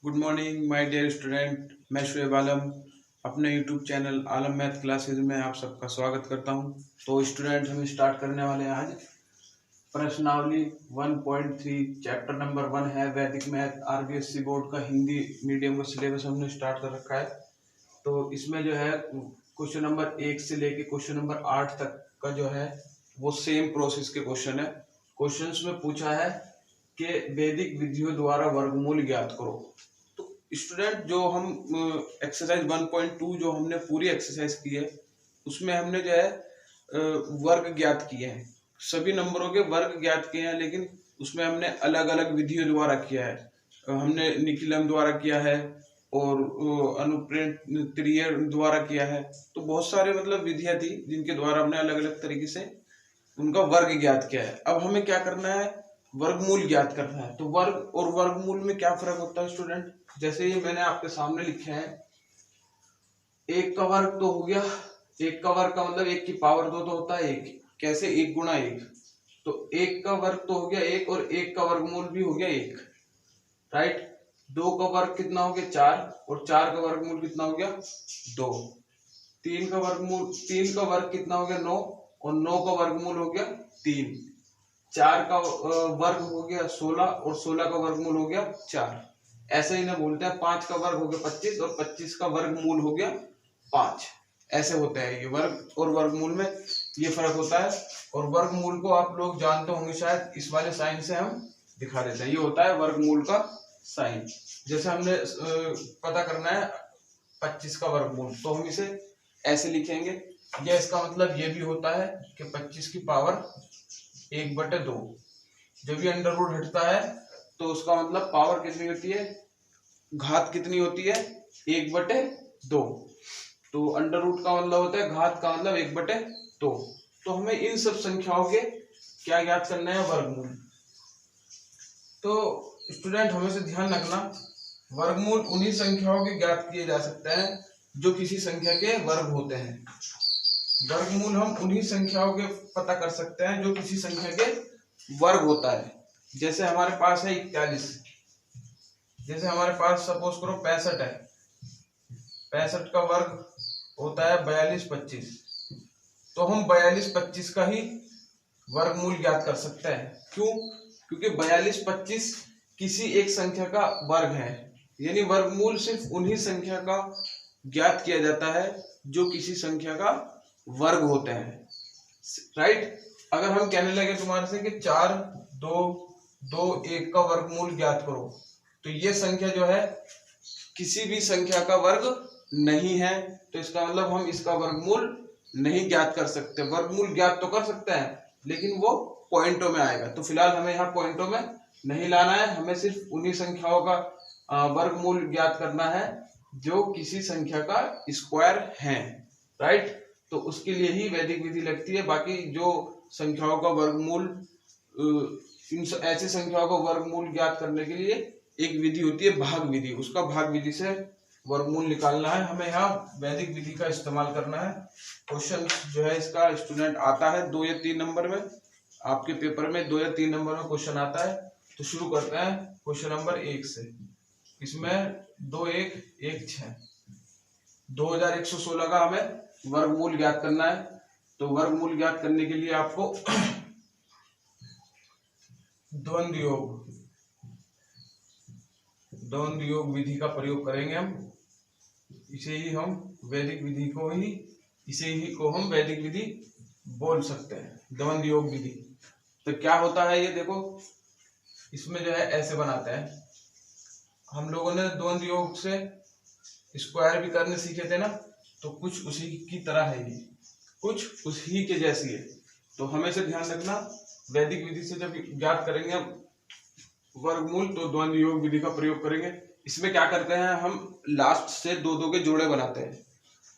Good morning my dear student. मैं शुएब आलम अपने YouTube channel Alam math classes में आप सबका स्वागत करता हूं। तो स्टूडेंट हम स्टार्ट करने वाले हैं आज प्रश्नावली 1.3 चैप्टर नंबर 1 है वैदिक मैथ। आरबीएससी बोर्ड का हिंदी मीडियम का सिलेबस हमने स्टार्ट कर रखा है। तो इसमें जो है क्वेश्चन नंबर 1 से लेके क्वेश्चन नंबर 8 तक का जो है वो सेम प्रोसेस के क्वेश्चन है। क्वेश्चंस में पूछा है कि वैदिक विधियों द्वारा वर्गमूल ज्ञात करो। तो स्टूडेंट जो हम एक्सरसाइज 1.2 जो हमने पूरी एक्सरसाइज की है उसमें हमने जो है वर्ग ज्ञात किए हैं, सभी नंबरों के वर्ग ज्ञात किए हैं, लेकिन उसमें हमने अलग अलग विधियों द्वारा किया है। हमने निकिलम द्वारा किया है और अनुप्रेरणीय द्वारा किया है। तो बहुत सारे मतलब विधियां थी जिनके द्वारा हमने अलग अलग तरीके से उनका वर्ग ज्ञात किया है। अब हमें क्या करना है, वर्गमूल ज्ञात करना है। तो वर्ग और वर्गमूल में क्या फर्क होता है स्टूडेंट, जैसे ये मैंने आपके सामने लिखे हैं। एक का वर्ग तो हो गया, एक का वर्ग का मतलब एक की पावर 2 तो होता है एक, कैसे एक गुणा एक। तो एक का वर्ग तो हो गया एक और एक का वर्गमूल भी हो गया एक, राइट। दो का वर्ग कितना हो गया 4 और 4 का वर्गमूल कितना हो गया 2। तीन का वर्ग कितना हो गया 9 और 9 का वर्गमूल हो गया 3। 4 का वर्ग हो गया 16 और 16 का वर्गमूल हो गया 4। ऐसे ही ना बोलते हैं 5 का वर्ग हो गया 25 और 25 का वर्गमूल हो गया 5। ऐसे होता है ये वर्ग और वर्गमूल में ये फर्क होता है। और वर्गमूल को आप लोग जानते होंगे शायद, इस वाले साइन से हम दिखा देते हैं। ये होता है वर्गमूल का साइन। जैसे हमने पता करना है 25 का वर्गमूल, तो हम इसे ऐसे लिखेंगे। या इसका मतलब ये भी होता है कि 25 की पावर 1/2। जब भी अंडर रूट हटता है तो उसका मतलब पावर कितनी होती है, घात कितनी होती है 1/2। तो अंडर रूट का मतलब होता है घात का मतलब 1/2। तो हमें इन सब संख्याओं के क्या ज्ञात करना है, वर्गमूल। तो स्टूडेंट हमें से ध्यान रखना, वर्गमूल उन्हीं संख्याओं के ज्ञात किए जा सकते हैं जो किसी संख्या के वर्ग होते हैं। वर्गमूल हम उन्हीं संख्याओं के पता कर सकते हैं जो किसी संख्या के वर्ग होता है। जैसे हमारे पास है 41, जैसे हमारे पास सपोज करो 65 है, 65 का वर्ग होता है 42/25। तो हम 42/25 का ही वर्गमूल ज्ञात कर सकते हैं। क्यों? क्योंकि 42/25 किसी एक संख्या का वर्ग है, यानी वर्गमूल सिर्फ उन्हीं संख्या का ज्ञात किया जाता है जो किसी संख्या का वर्ग होते हैं, राइट। अगर हम कहने लगे तुम्हारे से कि 4, 2, 2, 1 का वर्गमूल ज्ञात करो, तो ये संख्या जो है किसी भी संख्या का वर्ग नहीं है। तो इसका मतलब हम इसका वर्गमूल नहीं ज्ञात कर सकते। वर्गमूल ज्ञात तो कर सकते हैं लेकिन वो पॉइंटों में आएगा। तो फिलहाल हमें यहाँ पॉइंटों में नहीं लाना है, हमें सिर्फ उन्हीं संख्याओं का वर्गमूल ज्ञात करना है जो किसी संख्या का स्क्वायर है, राइट। तो उसके लिए ही वैदिक विधि लगती है। बाकी जो संख्याओं का वर्गमूल, ऐसी संख्याओं का वर्गमूल ज्ञात करने के लिए एक विधि होती है भाग विधि, उसका भाग विधि से वर्गमूल निकालना है। हमें यहाँ वैदिक विधि का इस्तेमाल करना है। क्वेश्चन जो है इसका स्टूडेंट आता है 2 या 3 नंबर में, आपके पेपर में 2 या 3 नंबर में क्वेश्चन आता है। तो शुरू करते हैं क्वेश्चन नंबर 1 से। इसमें 2, 1, 1, 6, 2116 का हमें वर्गमूल ज्ञात करना है। तो वर्गमूल ज्ञात करने के लिए आपको द्वंद्व योग विधि का प्रयोग करेंगे हम। इसे ही हम वैदिक विधि को ही हम वैदिक विधि बोल सकते हैं, द्वंद्व योग विधि। तो क्या होता है ये देखो, इसमें जो है ऐसे बनाते हैं। हम लोगों ने द्वंद्व योग से स्क्वायर भी करने सीखे थे ना, तो कुछ उसी की तरह है ये, कुछ उसी के जैसी है। तो हमेशा ध्यान रखना, वैदिक विधि से जब ज्ञात करेंगे हम वर्गमूल तो द्वंद्व योग विधि का प्रयोग करेंगे। इसमें क्या करते हैं, हम लास्ट से 2-2 के जोड़े बनाते हैं,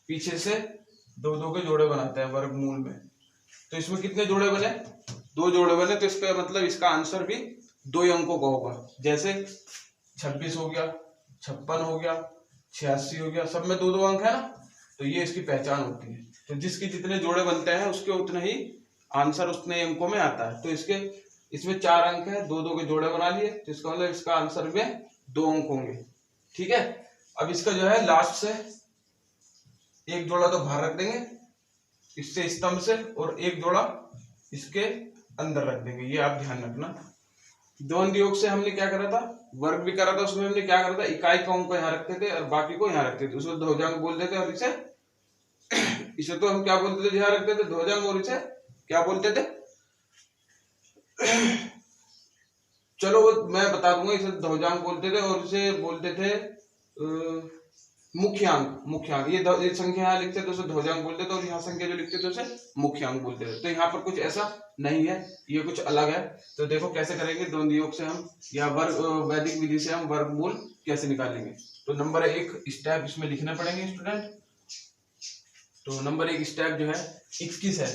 पीछे से 2-2 के जोड़े बनाते हैं वर्गमूल में। तो इसमें कितने जोड़े बने, 2 जोड़े बने। तो इसका मतलब इसका आंसर भी 2 अंकों का होगा। जैसे 26 हो गया, 56 हो गया, 86 हो गया, सब में 2-2 अंक है ना। तो ये इसकी पहचान होती है। तो जिसके जितने जोड़े बनते हैं उसके उतने ही आंसर उतने अंकों में आता है। तो इसमें 4 अंक है, 2-2 के जोड़े बना लिए, तो इसका मतलब इसका आंसर में 2 अंक होंगे। ठीक है। अब इसका जो है लास्ट से एक जोड़ा तो बाहर रख देंगे इससे स्तंभ से, और एक जोड़ा इसके अंदर रख देंगे, ये आप ध्यान रखना। द्वंद्व योग से हमने क्या करा था, वर्ग भी करा था, उसमें हमने क्या करा था, इकाई कौन को यहाँ रखते थे और बाकी को यहाँ रखते थे, उसको ध्वजांग बोलते थे। और इसे तो हम क्या बोलते थे, यहाँ रखते थे ध्वजांग, और इसे क्या बोलते थे, चलो वो मैं बता दूंगा, इसे ध्वजांग बोलते थे और इसे बोलते थे मुख्यांक। मुख्यांक ये संख्या यहाँ लिखते थे उसे ध्वजांक बोलते थे, और यहाँ संख्या जो लिखते थे उसे मुख्यांक बोलते थे। तो यहाँ पर कुछ ऐसा नहीं है, ये कुछ अलग है। तो देखो कैसे करेंगे, द्वंद्व योग से हम या वर्ग वैदिक विधि से हम वर्गमूल कैसे निकालेंगे। तो नंबर 1 स्टेप इसमें लिखने पड़ेंगे स्टूडेंट। तो नंबर 1 स्टेप जो है 21 है।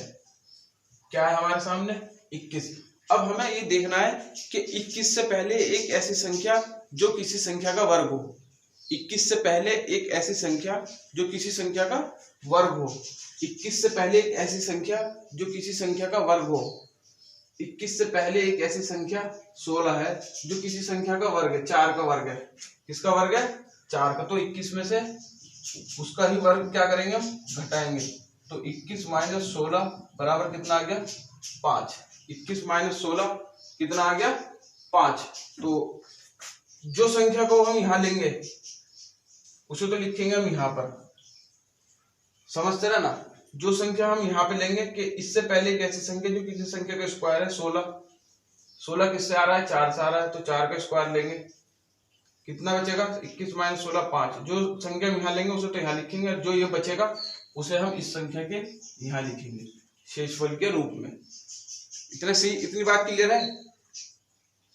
क्या है हमारे सामने 21। अब हमें ये देखना है कि 21 से पहले एक ऐसी संख्या जो किसी संख्या का वर्ग हो। 21 से पहले एक ऐसी संख्या जो किसी संख्या का वर्ग हो। 21 से पहले एक ऐसी संख्या जो किसी संख्या का वर्ग हो। 21 से पहले एक ऐसी संख्या 16 है जो किसी संख्या का वर्ग है, 4 का वर्ग है। किसका वर्ग है, 4 का। तो 21 में से उसका ही वर्ग क्या करेंगे, हम घटाएंगे। तो 21 माइनस 16 बराबर कितना आ गया, 5। 21 माइनस 16 कितना आ गया, 5। तो जो संख्या को हम यहाँ लेंगे उसे तो लिखेंगे हम यहाँ पर, समझते रहे ना। जो संख्या हम यहाँ पे लेंगे कि इससे पहले एक ऐसी संख्या जो किसी संख्या का स्क्वायर है, 16। 16 किससे आ रहा है, 4 से आ रहा है, तो 4 का स्क्वायर लेंगे, कितना बचेगा, 21 माइनस 16 5। जो संख्या हम यहाँ लेंगे उसे तो यहाँ लिखेंगे, जो ये बचेगा उसे हम इस संख्या के यहाँ लिखेंगे शेषफल के रूप में। इतना सही, इतनी बात क्लियर है।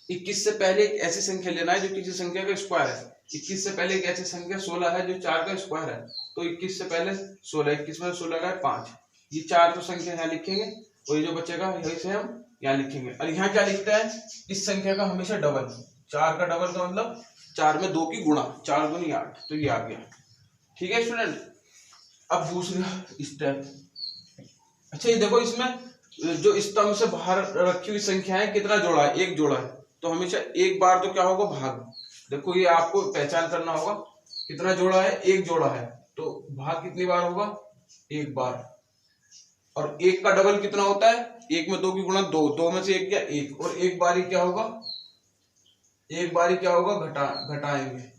21 से पहले एक ऐसी संख्या लेना है जो किसी संख्या का स्क्वायर है। 21 से पहले एक ऐसी संख्या 16 है जो 4 का स्क्वायर है। तो 21 से पहले 16, 21 में 16 का 5, ये 4 तो संख्या यहाँ लिखेंगे, और ये जो बचेगा यही से हम यहाँ लिखेंगे। और यहाँ क्या लिखते हैं, इस संख्या का हमेशा डबल, 4 का डबल का मतलब 4 में 2 की गुणा, 4 दूनी 8, तो ये आ गया। ठीक है स्टूडेंट। अब दूसरा स्टेप, अच्छा ये देखो इसमें जो स्तंभ से बाहर रखी हुई संख्या है कितना जोड़ा है, एक जोड़ा है। तो हमेशा एक बार तो क्या होगा, भाग। देखो ये आपको पहचान करना होगा, कितना जोड़ा है, एक जोड़ा है, तो भाग कितनी बार होगा, एक बार। और एक का डबल कितना होता है, एक में 2 की गुणा 2, 2 में से एक क्या, एक। और एक बारी क्या होगा, एक बारी क्या होगा, घटाएंगे।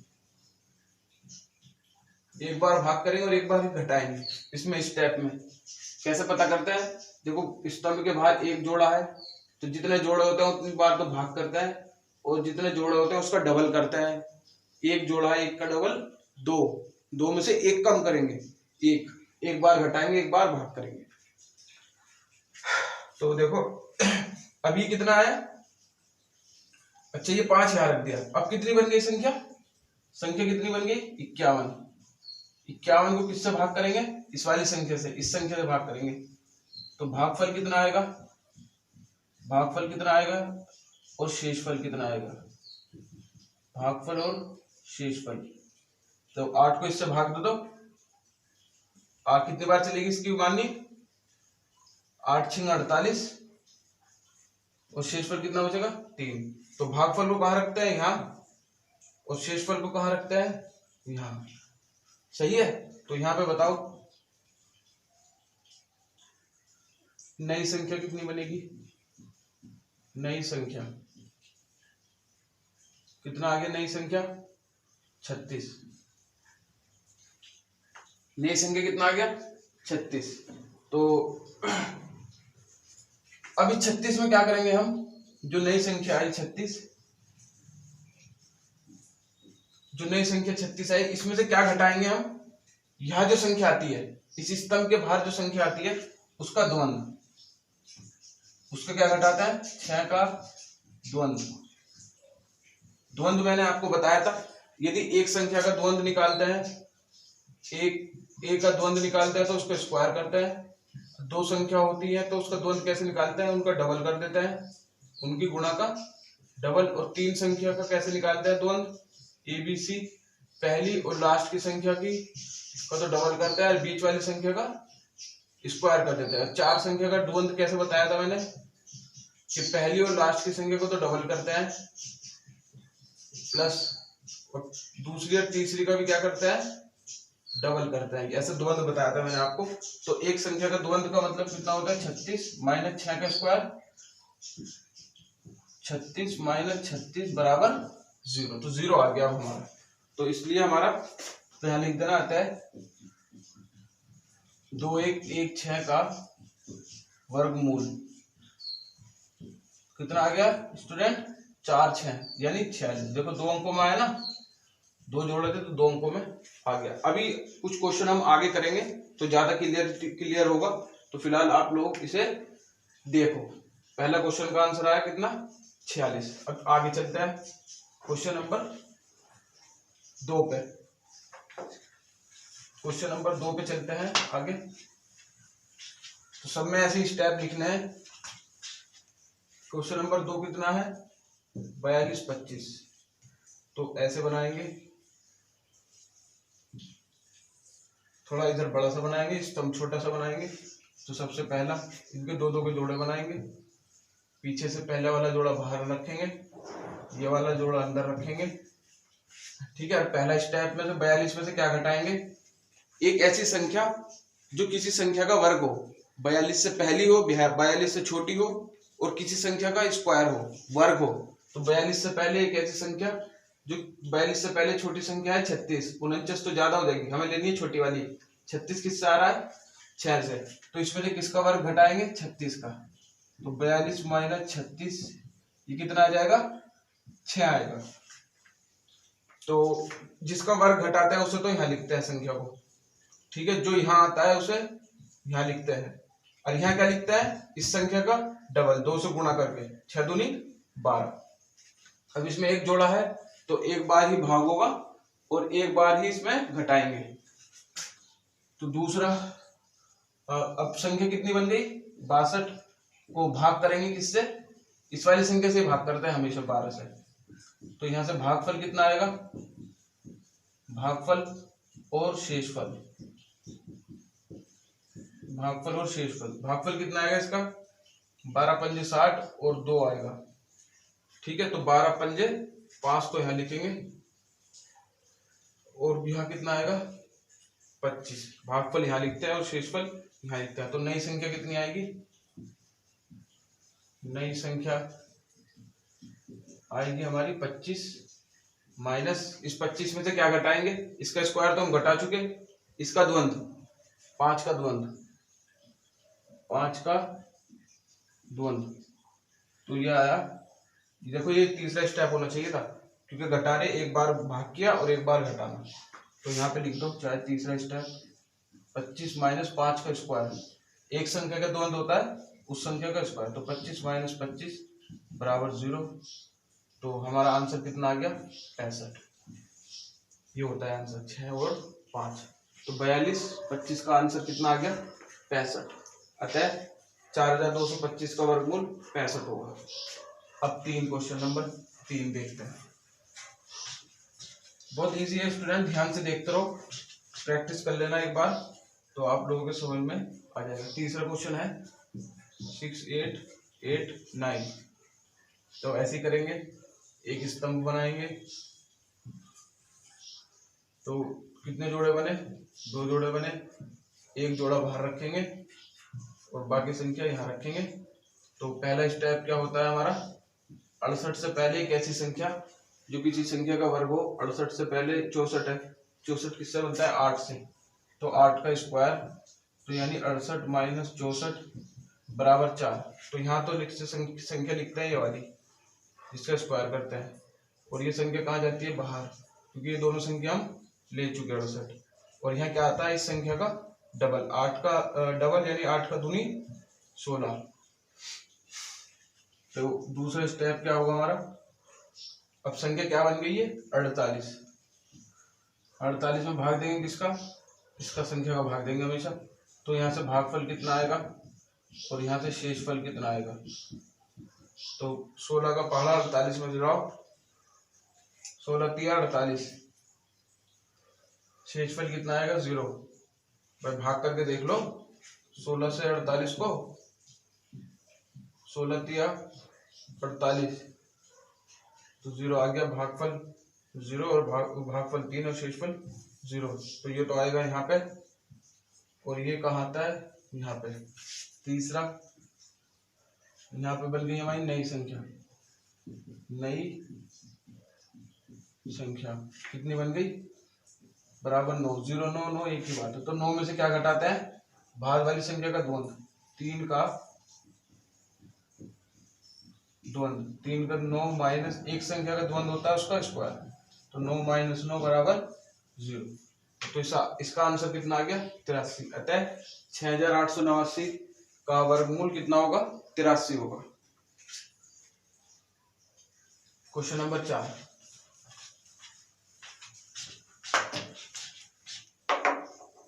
एक बार भाग करेंगे और एक बार घटाएंगे। इसमें स्टेप में कैसे पता करते हैं, देखो स्तंभ के बाहर एक जोड़ा है, तो जितने जोड़े होते हैं उतनी बार तो भाग करता है, और जितने जोड़े होते हैं उसका डबल करता है। एक जोड़ा है, एक का डबल 2, 2 में से एक कम करेंगे, एक बार घटाएंगे, एक बार भाग करेंगे। तो देखो अभी कितना आया, अच्छा ये 5 यहाँ रख दिया। अब कितनी बन गई संख्या, कितनी बन गई, 51। 51 को किससे भाग करेंगे, इस वाली संख्या से, इस संख्या से भाग करेंगे। तो भागफल कितना आएगा, भागफल कितना आएगा और शेषफल कितना आएगा, भागफल और शेषफल। तो 8 को इससे भाग दो, तो 8 कितनी बार चलेगी इसकी माननी, 8 6 48, और शेषफल कितना बचेगा, 3। तो भागफल को कहाँ रखते हैं, यहाँ, और शेषफल को कहाँ रखते हैं, यहाँ। सही है। तो यहाँ पे बताओ नई संख्या कितनी बनेगी, नई संख्या कितना आ गया, नई संख्या 36। नई संख्या कितना आ गया, 36। तो अभी 36 में क्या करेंगे हम, जो नई संख्या आई 36, जो नई संख्या 36 आई, इसमें से क्या घटाएंगे हम, यह जो संख्या आती है इस स्तंभ के बाहर जो संख्या आती है उसका द्वंद्व, उसका क्या घटाता है, 6 का द्वंद्व। द्वंद्व मैंने आपको बताया था, यदि एक संख्या का द्वंद्व निकालते हैं, एक का द्वंद्व निकालते हैं तो उसको स्क्वायर करते हैं। 2 संख्या होती है तो उसका द्वंद्व कैसे निकालते हैं, उनका डबल कर देते हैं, उनकी गुणा का डबल। और 3 संख्या का कैसे निकालते हैं द्वंद्व, ABC, पहली और लास्ट की संख्या की का तो डबल करते हैं और बीच वाली संख्या का स्क्वायर कर देते हैं। 4 संख्या का द्वंद्व कैसे बताया था मैंने, कि पहली और लास्ट की संख्या को तो डबल करते हैं प्लस, और दूसरी और तीसरी का भी क्या करता है, डबल करता है। ऐसे द्वंद्व बताया था मैंने आपको। तो एक संख्या का द्वंद्व का मतलब कितना होता है, 36 माइनस 6 का स्क्वायर, 36 माइनस 36 बराबर 0। तो 0 आ गया हमारा। तो इसलिए हमारा तो यहाँ लिख देना आता है 2116 का वर्गमूल कितना आ गया स्टूडेंट, 4 6 यानी 46। देखो 2 अंकों में आया ना, 2 जोड़े थे तो 2 अंकों में आ गया। अभी कुछ क्वेश्चन हम आगे करेंगे तो ज्यादा क्लियर होगा। तो फिलहाल आप लोग इसे देखो। पहला क्वेश्चन का आंसर आया कितना, 46। अब आगे चलते हैं क्वेश्चन नंबर 2 पे। क्वेश्चन नंबर 2 पे चलते हैं आगे। तो सब में ऐसे स्टेप लिखने हैं। क्वेश्चन नंबर 2 कितना है, 42 25। तो ऐसे बनाएंगे, थोड़ा इधर बड़ा सा बनाएंगे, स्तंभ छोटा सा बनाएंगे। तो सबसे पहला इनके 2 2 के जोड़े बनाएंगे। पीछे से पहले वाला जोड़ा बाहर रखेंगे, ये वाला जोड़ा अंदर रखेंगे। ठीक है। पहला स्टेप में से 42 में से क्या घटाएंगे, एक ऐसी संख्या जो किसी संख्या का वर्ग हो, 42 से पहली हो, 42 से छोटी हो, और किसी संख्या का स्क्वायर हो, वर्ग हो। तो 42 से पहले एक ऐसी संख्या जो 42 से पहले छोटी संख्या है 36, 49 तो ज्यादा हो जाएगी, हमें लेनी है छोटी वाली। 36 किससे आ रहा है, 6 से। तो इसमें से किसका वर्ग घटाएंगे, 36 का। तो 42 माइनस 36 ये कितना आ जाएगा, 6 आएगा। तो जिसका वर्ग घटाता है उसे तो यहाँ लिखते हैं संख्या को, ठीक है। जो यहाँ आता है उसे यहाँ लिखते हैं। और यहाँ क्या लिखता है, इस संख्या का डबल, 2 से गुणा करके, 6 दूनी 12। अब इसमें एक जोड़ा है तो एक बार ही भाग होगा और एक बार ही इसमें घटाएंगे। तो दूसरा, अब संख्या कितनी बन गई, 62 को भाग करेंगे किससे, इस वाली संख्या से भाग करते हैं हमेशा 12 से। तो यहां से भागफल कितना आएगा, भागफल और शेषफल, भागफल और शेषफल। भागफल कितना आएगा इसका, 12 पंजे 60 और 2 आएगा। ठीक है। तो 12 पंजे 5 तो यहां लिखेंगे, और यहाँ कितना आएगा 25। भागफल यहाँ लिखते हैं और शेषफल यहाँ लिखते हैं। तो नई संख्या कितनी आएगी, नई संख्या आएगी हमारी 25 माइनस इस 25 में से क्या घटाएंगे, इसका स्क्वायर तो हम घटा चुके, इसका द्वंद्व 5 का द्वंद्व, 5 का द्वंद्व। तो ये आया, देखो ये तीसरा स्टेप होना चाहिए था, क्योंकि घटा रहे, एक बार भाग किया और एक बार घटाना। तो यहाँ पे लिख दो चाहे तीसरा स्टेप, 25 माइनस 5 का स्क्वायर, एक संख्या का द्वंद्व होता है उस संख्या का स्क्वायर। तो 25 माइनस 25 बराबर 0। तो हमारा आंसर कितना आ गया, 65। ये होता है आंसर, 6 और 5। तो 42 25 का आंसर कितना आ गया, 65। अतः 4225 का वर्गमूल 65 होगा। अब क्वेश्चन नंबर 3 देखते हैं। बहुत इजी है स्टूडेंट, ध्यान से देखते रहो, प्रैक्टिस कर लेना एक बार, तो आप लोगों के समझ में आ जाएगा। तीसरा क्वेश्चन है 6 8 8 9। तो ऐसे करेंगे, एक स्तंभ बनाएंगे। तो कितने जोड़े बने, 2 जोड़े बने, एक जोड़ा बाहर रखेंगे और बाकी संख्या यहाँ रखेंगे। तो पहला स्टेप क्या होता है हमारा, 68 से पहले एक ऐसी संख्या जो किसी संख्या का वर्ग हो। 68 से पहले 64 है, 64 किससे बनता है, 8 से। तो 8 का स्क्वायर, तो यानी 68 माइनस 64 बराबर 4। तो यहाँ तो संख्या लिखते हैं ये वाली, जिसका स्क्वायर करते हैं, और ये संख्या कहाँ जाती है, बाहर, क्योंकि ये दोनों संख्या हम ले चुके हैं 68। और यहाँ क्या आता है, इस संख्या का डबल, 8 का डबल यानी 8 का दूनी 16। तो दूसरा स्टेप क्या होगा हमारा, अब संख्या क्या बन गई है, 48। 48 में भाग देंगे किसका, इसका संख्या का भाग देंगे हमेशा। तो यहाँ से भागफल कितना आएगा और यहाँ से शेषफल कितना आएगा। तो 16 का पहाड़ा 48 में गिराओ, 16 3 48, शेषफल कितना आएगा 0। भाई भाग करके देख लो, 16 से 48 को, 16 3 48, तो 0 आ गया भागफल। 0 और भागफल 3 और शेषफल 0। तो ये तो आएगा यहाँ पे, और ये कहाँ आता है, यहाँ पे। तीसरा, यहाँ पे बन गई हमारी नई संख्या। नई संख्या कितनी बन गई, बराबर 9। 0 9 9 एक ही बात है। तो 9 में से क्या घटाते हैं, भाग वाली संख्या का द्वंद्व। 3 का द्वंद्व, 3 का 9 माइनस एक संख्या का द्वंद्व होता है उसका स्क्वायर। तो 9 माइनस 9 बराबर 0। तो इसका आंसर कितना आ गया, 83। अतः 6889 का वर्गमूल कितना होगा, 83 होगा। Question number 4।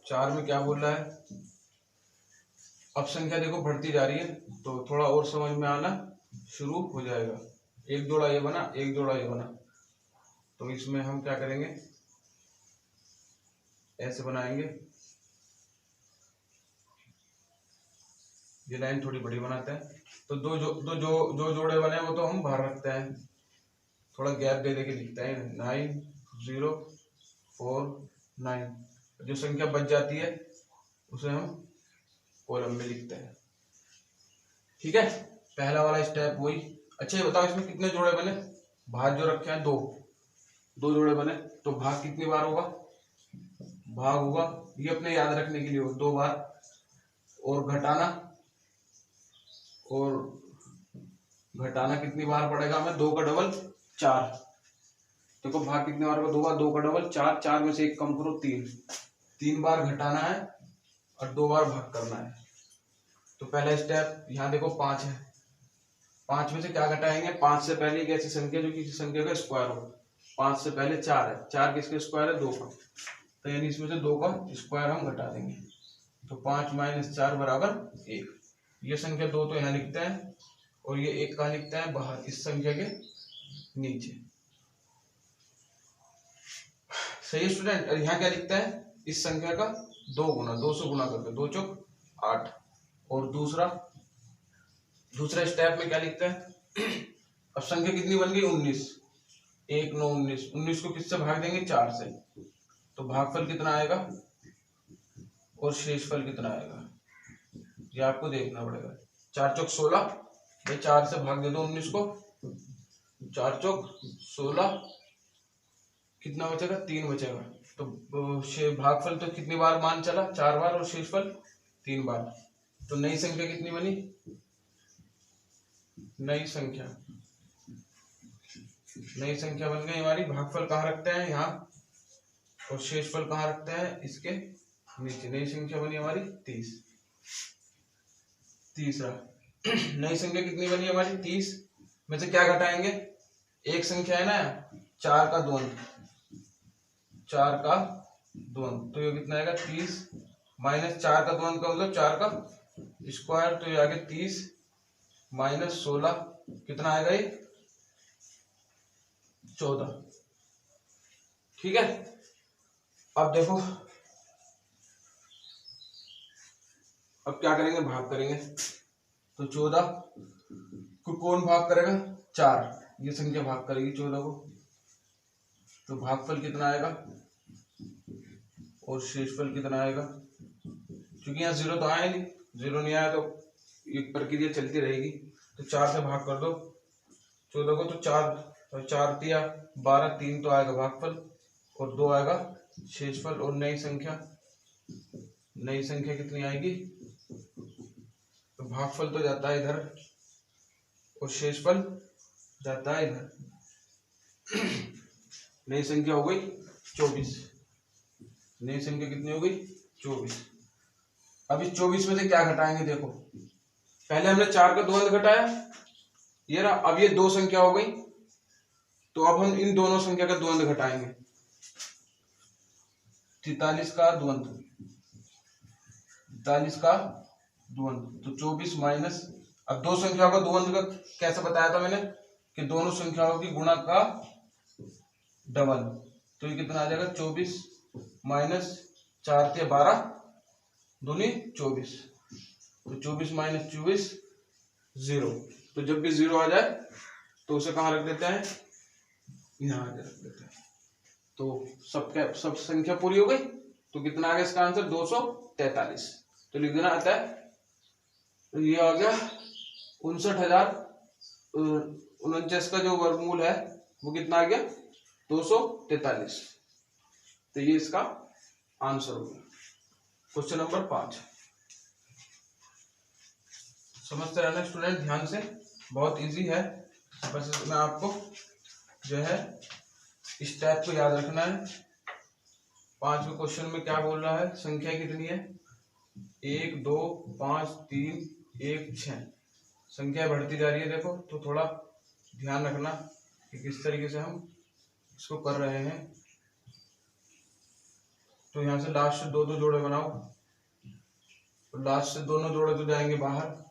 4 में क्या बोल रहा है, अब संख्या देखो बढ़ती जा रही है, तो थोड़ा और समझ में आना शुरू हो जाएगा। एक जोड़ा ये बना, एक जोड़ा ये बना, तो इसमें हम क्या करेंगे, ऐसे बनाएंगे। ये लाइन थोड़ी बड़ी बनाते हैं। तो दो जोड़े बने वो तो हम बाहर रखते हैं, थोड़ा गैप दे के लिखते हैं 9 0 4 9। जो संख्या बच जाती है उसे हम कॉलम में लिखते हैं। ठीक है, पहला वाला स्टेप वही। अच्छा ये बताओ इसमें कितने जोड़े बने, भाग जो रखे हैं 2 जोड़े बने, तो भाग कितनी बार होगा, भाग होगा, ये अपने याद रखने के लिए हो 2 बार। और घटाना कितनी बार पड़ेगा हमें, 2 का डबल 4। देखो भाग कितने बार होगा, 2 बार, 2 का डबल 4। 4 में से 1 कम करो 3 बार घटाना है और 2 बार भाग करना है। तो पहला स्टेप यहाँ देखो 5 है, 5 में से क्या घटाएंगे, 5 से पहले एक ऐसी संख्या जो किसी संख्या का स्क्वायर हो। 5 से पहले 4 है, 4 किसके स्क्वायर है, 2 का। तो यानी इसमें से 2 का स्क्वायर हम घटा देंगे। तो 5 माइनस 4 बराबर 1। ये संख्या 2 तो यहाँ लिखते हैं, और ये 1 कहाँ लिखते हैं, बाहर इस संख्या के नीचे। सही है स्टूडेंट। और यहाँ क्या लिखता है, इस संख्या का 2 से गुना करके, 2 चौक 8। और दूसरा स्टेप में क्या लिखते हैं, अब संख्या कितनी बन गई, 19। 1 9 19, 19 को किससे भाग देंगे, 4 से। तो भागफल कितना आएगा और शेषफल कितना आएगा, ये आपको देखना पड़ेगा। 4 चौक 16, भाई 4 से भाग दे दो 19 को, 4 चौक 16, कितना बचेगा, 3 बचेगा। तो भागफल तो कितनी बार मान चला, 4 बार, और शेषफल 3 बार। तो नई संख्या कितनी बनी, नई संख्या बन गई हमारी। भागफल कहाँ रखते हैं, यहाँ, और शेषफल कहाँ रखते हैं, इसके नीचे। नई संख्या बनी हमारी 30। तीसरा, नई संख्या कितनी बनी हमारी, 30 में से क्या घटाएंगे, एक संख्या है ना 4 का द्वंद्व, 4 का द्वंद्व, तो ये कितना आएगा, 30 माइनस 4 का द्वंद्व का मतलब 4 का स्क्वायर। तो ये आगे 30 माइनस 16, कितना आएगा ये, 14। ठीक है, अब देखो, अब क्या करेंगे, भाग करेंगे। तो 14 को कौन भाग करेगा, 4, ये संख्या भाग करेगी 14 को। तो भागफल कितना आएगा और शेषफल कितना आएगा, क्योंकि यहाँ 0 तो आया नहीं, 0 नहीं आया तो ये प्रक्रिया चलती रहेगी। तो 4 से भाग कर दो 14 को, तो 4 तिया 12, 3 तो आएगा भागफल और 2 आएगा शेषफल। और नई संख्या कितनी आएगी, तो भागफल तो जाता है इधर और शेषफल जाता है इधर। नई संख्या हो गई 24। नई संख्या कितनी हो गई, 24। अब इस 24 में से क्या घटाएंगे, देखो पहले हमने 4 का द्वंद्व घटाया, ये रहा। अब ये 2 संख्या हो गई, तो अब हम इन दोनों संख्या का द्वंद्व घटाएंगे। 43 का द्वंद्व, 43 का द्वंद्व, तो 24 माइनस, अब 2 संख्याओं का द्वंद्व का कैसे बताया था मैंने, कि दोनों संख्याओं की गुणा का डबल। तो ये कितना आ जाएगा, 24 माइनस 4 के 12 दूनी 24। तो 24 माइनस 24 0। तो जब भी 0 आ जाए तो उसे कहाँ रख देते हैं, यहाँ आगे रख देते हैं। तो सब संख्या पूरी हो गई। तो कितना आ गया इसका आंसर 243। तो लिख देना आता है, तो ये आ गया 59,049 का जो वर्गमूल है वो कितना आ गया 243। तो ये इसका आंसर हो गया। क्वेश्चन नंबर 5 समझते रहना स्टूडेंट ध्यान से, बहुत इजी है, बस इसमें आपको जो है इस टाइप को याद रखना है। 5वें क्वेश्चन में क्या बोल रहा है, संख्या कितनी है 1 2 5 3 1 6, संख्या बढ़ती जा रही है देखो। तो थोड़ा ध्यान रखना कि किस तरीके से हम इसको कर रहे हैं। तो यहाँ से लास्ट से 2 जोड़े बनाओ, तो लास्ट से दोनों जोड़े तो जाएंगे बाहर,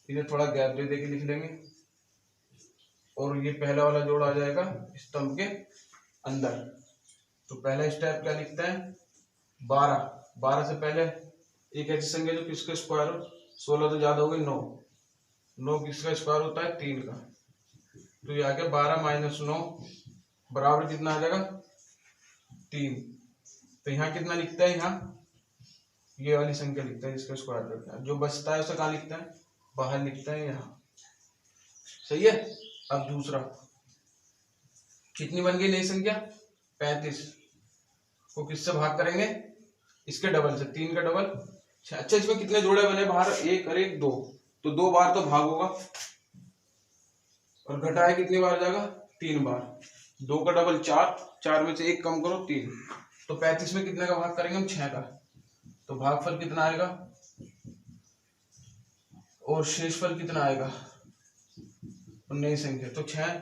इन्हें थोड़ा गैप दे के लिख लेंगे। और ये पहला वाला जोड़ा आ जाएगा स्तंभ के अंदर। तो पहला स्टेप क्या लिखते हैं 12, 12 से पहले एक ऐसी संख्या जो किसका स्क्वायर हो, 16 तो ज्यादा हो गई 9, 9 किसका स्क्वायर होता है 3 का। तो ये आ गया 12 माइनस 9 बराबर कितना आ जाएगा 3। तो यहाँ कितना लिखता है, यहाँ ये वाली संख्या लिखता है जिसका स्क्वायर करता है, जो बचता है उसे कहाँ लिखता है बाहर लिखता है यहाँ। सही है। अब दूसरा कितनी बन गई नई संख्या 35 को किससे भाग करेंगे, इसके डबल से, 3 का डबल। अच्छा इसमें कितने जोड़े बने बाहर, 1 और 1 2, तो 2 बार तो भाग होगा और घटाया कितनी बार जाएगा 3 बार। 2 का डबल 4, 4 में से 1 कम करो 3, तो 35 में कितने का भाग करेंगे हम 6 का। तो भागफल कितना आएगा और शेषफल कितना आएगा और नई संख्या। तो 6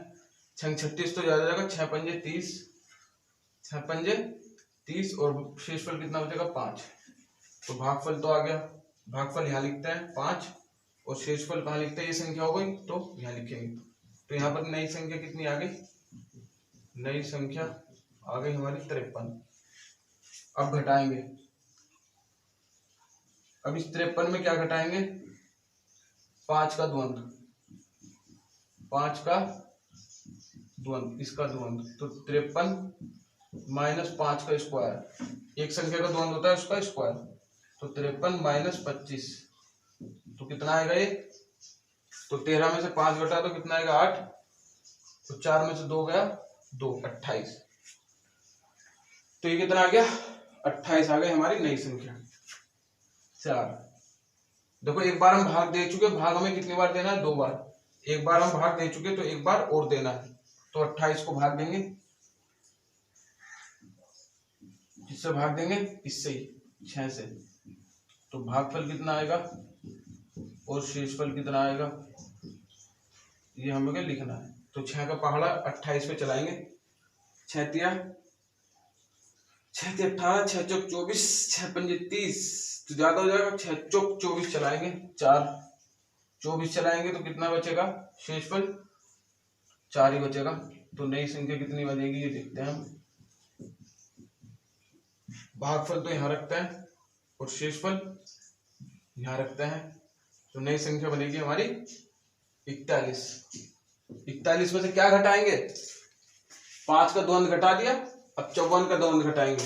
36 तो ज्यादा जाएगा, 6 पंजे 30, 6 पंजे 30 और शेषफल कितना बचेगा 5। तो भागफल तो आ गया, भागफल यहाँ लिखते हैं 5 और शेषफल कहाँ लिखते हैं, ये संख्या हो गई तो यहाँ लिखेंगे। तो यहाँ पर नई संख्या कितनी आ गई, नई संख्या आ गई हमारी 53। अब घटाएंगे, अब इस 53 में क्या घटाएंगे 5 का द्वंद्व, 5 का द्वंद्व, इसका द्वंद्व। तो 53 माइनस 5 का स्क्वायर, एक संख्या का द्वंद्व होता है उसका स्क्वायर। तो 53 माइनस 25, तो कितना आएगा ये, तो 13 में से 5 घटा तो कितना आएगा 8, तो 4 में से 2 गया 2, 28। तो ये कितना आ गया 28 आ गई हमारी नई संख्या 4। देखो एक बार हम भाग दे चुके, भाग हमें कितनी बार देना है 2 बार, एक बार हम भाग दे चुके तो एक बार और देना है। तो 28 को भाग देंगे, किससे भाग देंगे, इससे ही 6 से। तो भागफल कितना आएगा और शेषफल कितना आएगा ये हमें लिखना है। तो 6 का पहाड़ा 28 पे चलाएंगे, 6 तिया 18, 6 चौक 24, 6 पंजे 30, तो ज्यादा हो जाएगा, 6 चौक 24 चलाएंगे, 4 24 चलाएंगे तो कितना बचेगा शेषफल 4 ही बचेगा। तो नई संख्या कितनी बनेगी ये देखते हैं हम। भागफल तो यहाँ रखते हैं और शेषफल यहाँ रखते हैं, तो नई संख्या बनेगी हमारी 41। 41 में से क्या घटाएंगे, 5 का द्वंद्व घटा दिया, अब 54 का द्वंद्व घटाएंगे,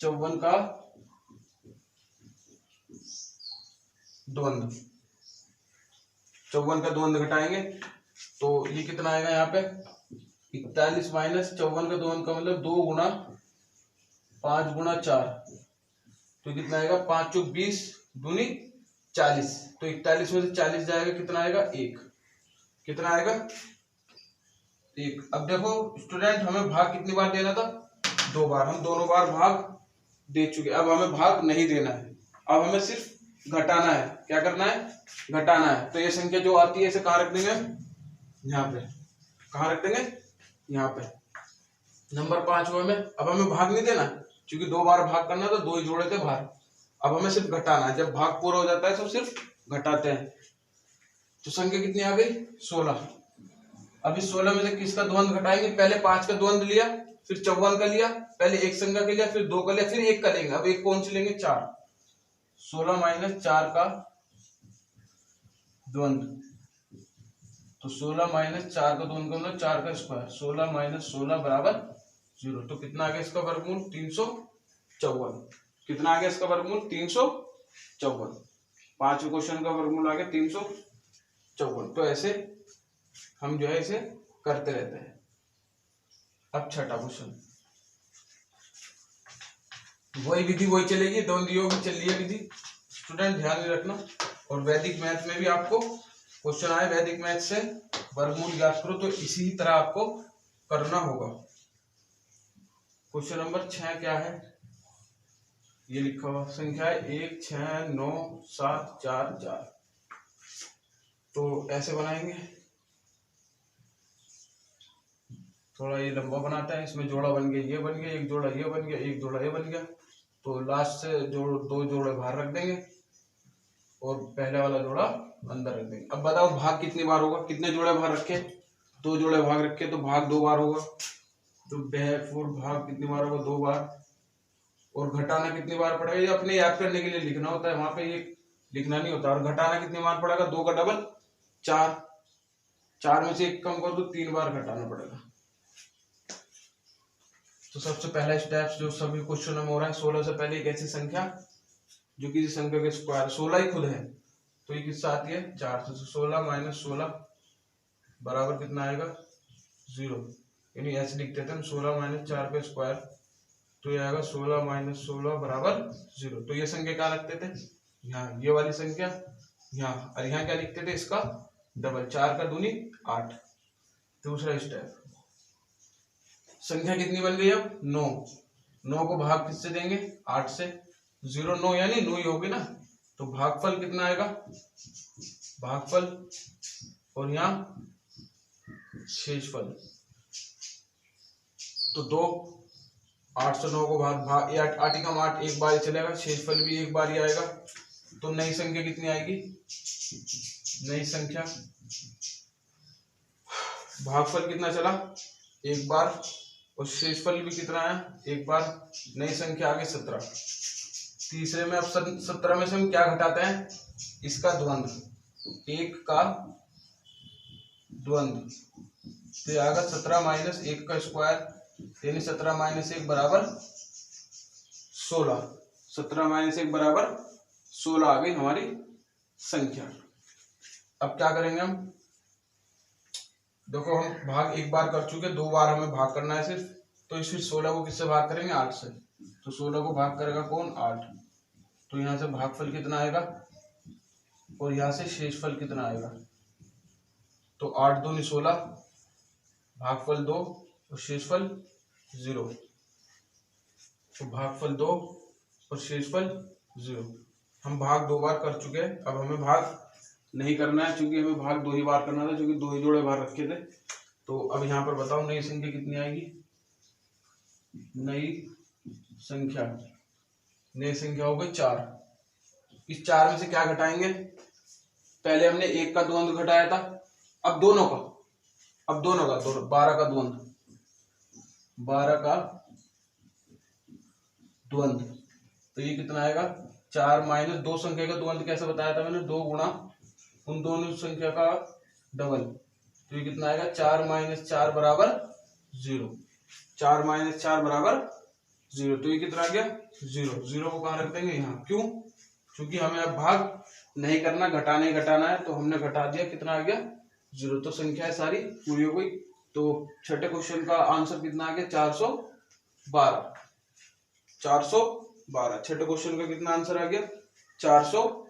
54 का द्वंद्व, 54 का द्वंद्व घटाएंगे तो ये कितना आएगा यहाँ पे 41 माइनस 54 का द्वंद्व का मतलब 2 गुना 5 गुना 4, तो कितना आएगा 5 चौक 20 दूनी 40। तो 41 में से 40 जाएगा कितना आएगा 1, कितना आएगा 1। अब देखो स्टूडेंट हमें भाग कितनी बार देना था 2 बार, हम दोनों बार भाग दे चुके, अब हमें भाग नहीं देना है, अब हमें सिर्फ घटाना है। क्या करना है घटाना है। तो ये संख्या जो आती है इसे कहाँ रख देंगे, यहाँ पे, कहाँ रख देंगे यहाँ पे नंबर 5 में। अब हमें भाग नहीं देना क्योंकि 2 बार भाग करना तो 2 ही जोड़े थे बाहर, अब हमें सिर्फ घटाना है। जब भाग पूरा हो जाता है तो सिर्फ घटाते हैं। तो संख्या कितनी आ गई 16। अब इस 16 में से किसका द्वंद्व घटाएंगे, पहले 5 का द्वंद्व लिया, फिर 54 का लिया, पहले एक संख्या का लिया, फिर 2 का लिया, फिर 1 का लेंगे। अब एक कौन सी लेंगे 4, 16 माइनस 4 का द्वंद्व, तो 16 माइनस 4 का द्वंद्व का मतलब 4 का स्क्वायर, 16 माइनस 16 बराबर 0। तो कितना आ गया इसका वर्गमूल 354। कितना आ गया इसका वर्गमूल 354। पांचवें क्वेश्चन का वर्गमूल आ गया 354। तो ऐसे हम जो है इसे करते रहते हैं। अब छठा क्वेश्चन, वही विधि वही चलेगी, द्वंद्वियों की चल रही है विधि, स्टूडेंट ध्यान में रखना। और वैदिक मैथ में भी आपको क्वेश्चन आए वैदिक मैथ से वर्गमूल ज्ञात करो, तो इसी तरह आपको करना होगा। क्वेश्चन नंबर 6 क्या है, ये लिखा हुआ संख्या है 1 6 9 7 4 4। तो ऐसे बनाएंगे, थोड़ा ये लंबा बनाता है, इसमें जोड़ा बन गया, ये बन गया, एक जोड़ा ये बन गया, एक जोड़ा ये बन गया। तो लास्ट से दो जोड़े बाहर रख देंगे और पहले वाला जोड़ा अंदर रख देंगे। अब बताओ भाग कितनी बार होगा, कितने जोड़े बाहर रखे, 2 जोड़े भाग रखे, तो भाग 2 बार होगा। तो भाग कितनी बार होगा, 2 बार। और घटाना कितनी बार पड़ेगा, ये अपने याद करने के लिए लिखना होता है, वहां पे ये लिखना नहीं होता। और घटाना कितनी बार पड़ेगा, 2 का डबल 4। 4 में से 1 कम कर दो, 3 बार घटाना पड़ेगा। तो सबसे पहला स्टेप जो सभी क्वेश्चन में हो रहा है, 16 से पहले एक ऐसी संख्या जो किसी संख्या के स्क्वायर, 16 ही खुद है, तो ये किससे आती है 4 से। 16 माइनस 16 बराबर कितना आएगा 0। यानी ऐसे लिखते थे हम 16 माइनस 4 का स्क्वायर, तो ये आएगा 16 माइनस 16 बराबर 0। तो ये संख्या क्या रखते थे यहाँ, ये वाली संख्या यहाँ, और यहाँ क्या लिखते थे इसका डबल, 4 का दूनी 8। दूसरा स्टेप, संख्या कितनी बन गई अब 9। 9 को भाग किससे देंगे 8 से, 0 9 यानी 9 ही होगी ना। तो भागफल कितना आएगा, भागफल और यहाँ शेषफल। तो 2 8 से 9 को भाग 8 ही कम 8 एक बार ही चलेगा, शेषफल भी एक बार ही आएगा। तो नई संख्या कितनी आएगी, नई संख्या भागफल कितना चला एक बार, और शेषफल भी कितना है एक बार। नई संख्या आ गई 17। तीसरे में अब 17 में से हम क्या घटाते हैं, इसका द्वंद्व, 1 का द्वंद्व। तो आएगा 17 माइनस 1 का स्क्वायर, यानी 17 माइनस 1 बराबर 16। 17 माइनस 1 बराबर 16 आ गई हमारी संख्या। अब क्या करेंगे हम, देखो हम भाग एक बार कर चुके, 2 बार हमें भाग करना है सिर्फ। तो इस 16 को किससे भाग करेंगे 8 से। तो 16 को भाग करेगा कौन 8। तो यहाँ से भागफल कितना आएगा और यहाँ से शेषफल कितना आएगा। तो 8 दूनी 16, भागफल 2 और शेषफल 0। तो भागफल 2 और शेषफल 0। हम भाग 2 बार कर चुके हैं, अब हमें भाग नहीं करना है, क्योंकि हमें भाग 2 ही बार करना था, क्योंकि 2 ही जोड़े बाहर रखे थे। तो अब यहाँ पर बताओ नई संख्या कितनी आएगी, नई संख्या हो गई 4। इस 4 में से क्या घटाएंगे, पहले हमने 1 का द्वंद्व घटाया था, अब दोनों का 12 का द्वंद्व, 12 का द्वंद्व। तो ये कितना आएगा 4 माइनस 2 संख्या का द्वंद्व कैसे बताया था मैंने, 2 गुणा उन दोनों संख्या का डबल। तो ये कितना आएगा 4 माइनस 4 बराबर 0। 4 माइनस 4 बराबर 0। तो ये कितना आ गया 0। 0 को कहाँ रख देंगे यहाँ, क्यों, क्योंकि हमें अब भाग नहीं करना, घटाना ही घटाना है। तो हमने घटा दिया, कितना आ गया 0। तो संख्या सारी पूरी हो गई। तो छठे क्वेश्चन का आंसर कितना आ गया 412। 412 छठे क्वेश्चन का कितना आंसर आ गया 412।